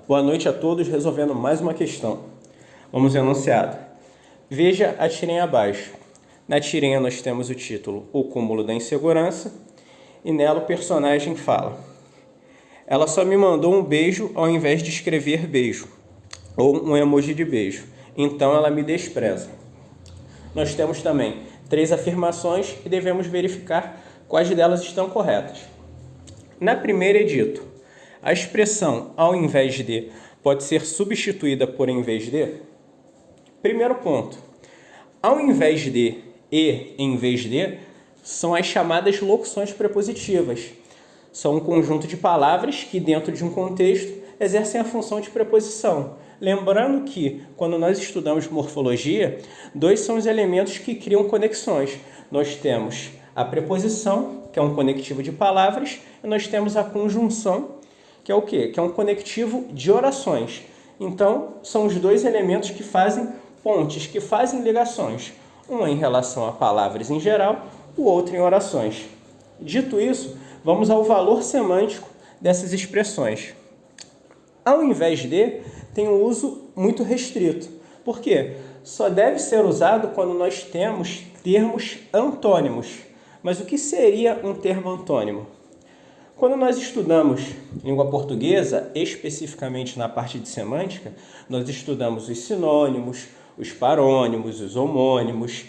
Boa noite a todos, resolvendo mais uma questão. Vamos ao enunciado. Veja a tirinha abaixo. Na tirinha nós temos o título O Cúmulo da Insegurança e nela o personagem fala: ela só me mandou um beijo ao invés de escrever beijo, ou um emoji de beijo, então ela me despreza. Nós temos também 3 afirmações e devemos verificar quais delas estão corretas. Na primeira é dito: a expressão ao invés de pode ser substituída por em vez de? Primeiro ponto. Ao invés de e em vez de são as chamadas locuções prepositivas. São um conjunto de palavras que, dentro de um contexto, exercem a função de preposição. Lembrando que, quando nós estudamos morfologia, 2 são os elementos que criam conexões. Nós temos a preposição, que é um conectivo de palavras, e nós temos a conjunção, que é o quê? Que é um conectivo de orações. Então, são os 2 elementos que fazem pontes, que fazem ligações. Um em relação a palavras em geral, o outro em orações. Dito isso, vamos ao valor semântico dessas expressões. Ao invés de, tem um uso muito restrito. Por quê? Só deve ser usado quando nós temos termos antônimos. Mas o que seria um termo antônimo? Quando nós estudamos língua portuguesa, especificamente na parte de semântica, nós estudamos os sinônimos, os parônimos, os homônimos,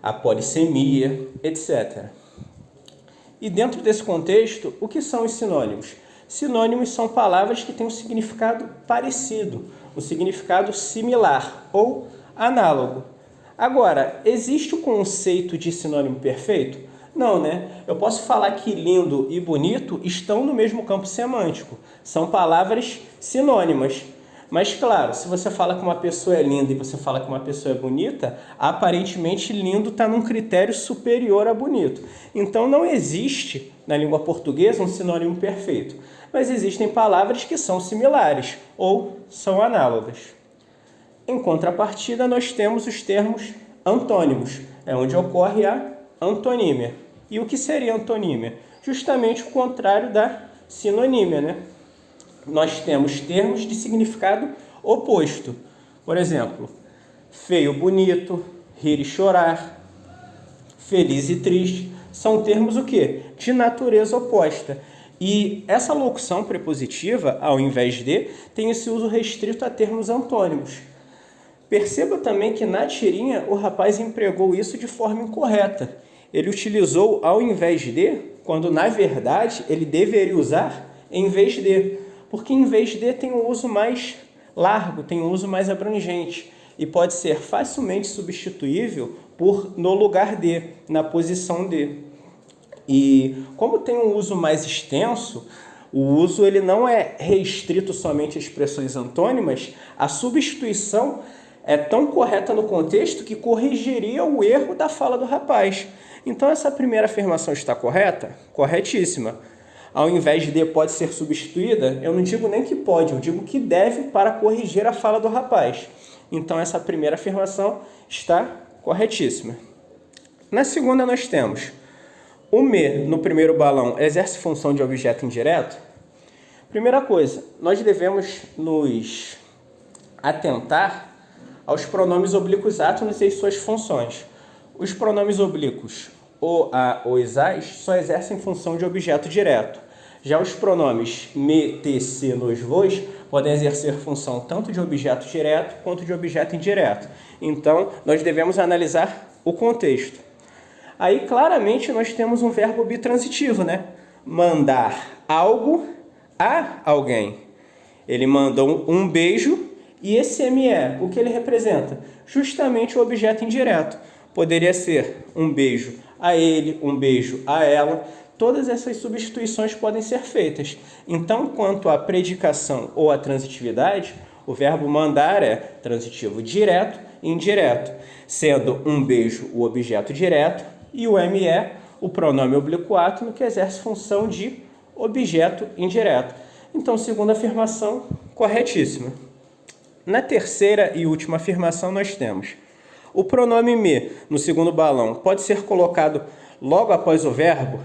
a polissemia, etc. E dentro desse contexto, o que são os sinônimos? Sinônimos são palavras que têm um significado parecido, um significado similar ou análogo. Agora, existe o conceito de sinônimo perfeito? Não, né? Eu posso falar que lindo e bonito estão no mesmo campo semântico. São palavras sinônimas. Mas, claro, se você fala que uma pessoa é linda e você fala que uma pessoa é bonita, aparentemente lindo está num critério superior a bonito. Então, não existe na língua portuguesa um sinônimo perfeito. Mas existem palavras que são similares ou são análogas. Em contrapartida, nós temos os termos antônimos, é onde ocorre a antonímia. E o que seria antonímia? Justamente o contrário da sinonímia, né? Nós temos termos de significado oposto. Por exemplo, feio, bonito, rir e chorar, feliz e triste. São termos o quê? De natureza oposta. E essa locução prepositiva, ao invés de, tem esse uso restrito a termos antônimos. Perceba também que na tirinha o rapaz empregou isso de forma incorreta. Ele utilizou ao invés de, quando na verdade ele deveria usar em vez de. Porque em vez de tem um uso mais largo, tem um uso mais abrangente e pode ser facilmente substituível por no lugar de, na posição de. E como tem um uso mais extenso, o uso ele não é restrito somente a expressões antônimas, a substituição é tão correta no contexto que corrigiria o erro da fala do rapaz. Então, essa primeira afirmação está correta? Corretíssima. Ao invés de pode ser substituída, eu não digo nem que pode, eu digo que deve para corrigir a fala do rapaz. Então, essa primeira afirmação está corretíssima. Na segunda, nós temos o me no primeiro balão exerce função de objeto indireto? Primeira coisa, nós devemos nos atentar aos pronomes oblíquos átonos e suas funções. Os pronomes oblíquos o, a, os, as só exercem função de objeto direto. Já os pronomes me, te, se, nos, vos podem exercer função tanto de objeto direto quanto de objeto indireto. Então, nós devemos analisar o contexto. Aí, claramente, nós temos um verbo bitransitivo, né? Mandar algo a alguém. Ele mandou um beijo e esse me, o que ele representa? Justamente o objeto indireto. Poderia ser um beijo a ele, um beijo a ela. Todas essas substituições podem ser feitas. Então, quanto à predicação ou à transitividade, o verbo mandar é transitivo direto e indireto, sendo um beijo o objeto direto e o me, o pronome oblíquo átono, que exerce função de objeto indireto. Então, segunda afirmação, corretíssima. Na terceira e última afirmação, nós temos o pronome me, no segundo balão, pode ser colocado logo após o verbo.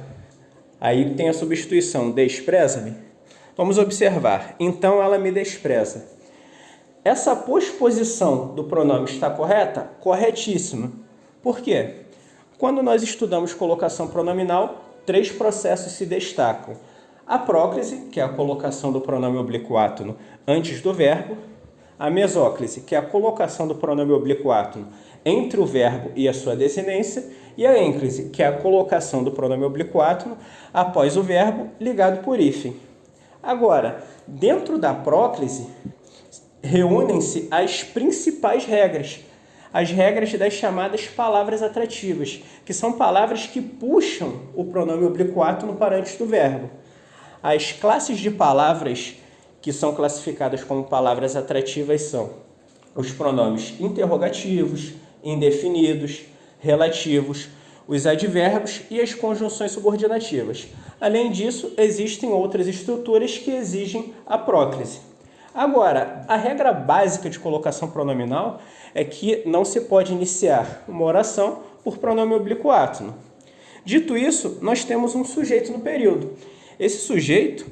Aí tem a substituição despreza-me. Vamos observar. Então ela me despreza. Essa posposição do pronome está correta? Corretíssima. Por quê? Quando nós estudamos colocação pronominal, 3 processos se destacam. A próclise, que é a colocação do pronome oblíquo átono antes do verbo. A mesóclise, que é a colocação do pronome oblíquo átono entre o verbo e a sua desinência. E a ênclise, que é a colocação do pronome oblíquo átono após o verbo ligado por hífen. Agora, dentro da próclise, reúnem-se as principais regras. As regras das chamadas palavras atrativas, que são palavras que puxam o pronome oblíquo átono para antes do verbo. As classes de palavras que são classificadas como palavras atrativas são os pronomes interrogativos, indefinidos, relativos, os advérbios e as conjunções subordinativas. Além disso, existem outras estruturas que exigem a próclise. Agora, a regra básica de colocação pronominal é que não se pode iniciar uma oração por pronome oblíquo átono. Dito isso, nós temos um sujeito no período. Esse sujeito,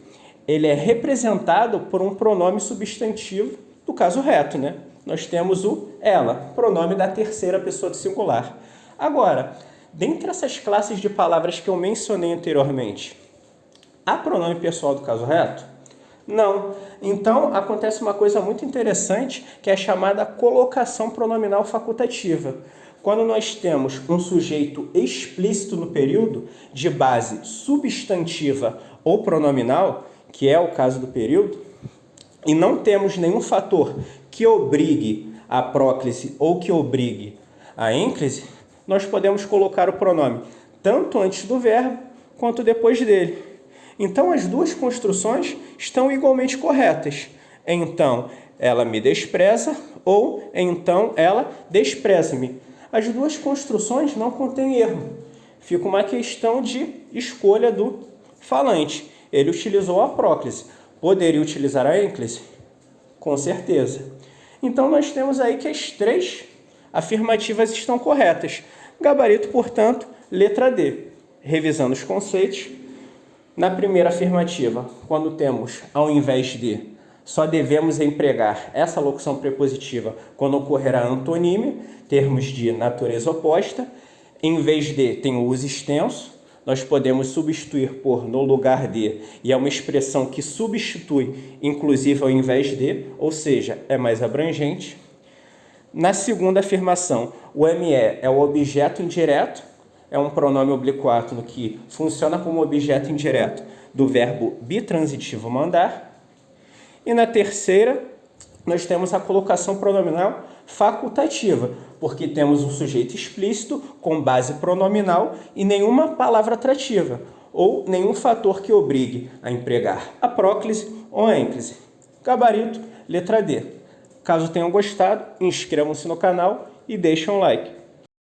ele é representado por um pronome substantivo do caso reto, né? Nós temos o ela, pronome da terceira pessoa do singular. Agora, dentre essas classes de palavras que eu mencionei anteriormente, há pronome pessoal do caso reto? Não. Então, acontece uma coisa muito interessante, que é a chamada colocação pronominal facultativa. Quando nós temos um sujeito explícito no período, de base substantiva ou pronominal, que é o caso do período, e não temos nenhum fator que obrigue a próclise ou que obrigue a ênclise, nós podemos colocar o pronome tanto antes do verbo quanto depois dele. Então, as duas construções estão igualmente corretas. Então, ela me despreza ou então ela despreza-me. As duas construções não contêm erro. Fica uma questão de escolha do falante. Ele utilizou a próclise. Poderia utilizar a ênclise? Com certeza. Então, nós temos aí que as 3 afirmativas estão corretas. Gabarito, portanto, letra D. Revisando os conceitos. Na primeira afirmativa, quando temos ao invés de, só devemos empregar essa locução prepositiva quando ocorrer a antonímia, termos de natureza oposta. Em vez de, tem o uso extenso. Nós podemos substituir por no lugar de, e é uma expressão que substitui, inclusive, ao invés de, ou seja, é mais abrangente. Na segunda afirmação, o ME é o objeto indireto, é um pronome oblíquo átono que funciona como objeto indireto do verbo bitransitivo mandar. E na terceira, nós temos a colocação pronominal facultativa, porque temos um sujeito explícito com base pronominal e nenhuma palavra atrativa, ou nenhum fator que obrigue a empregar a próclise ou a ênclise. Gabarito, letra D. Caso tenham gostado, inscrevam-se no canal e deixem um like.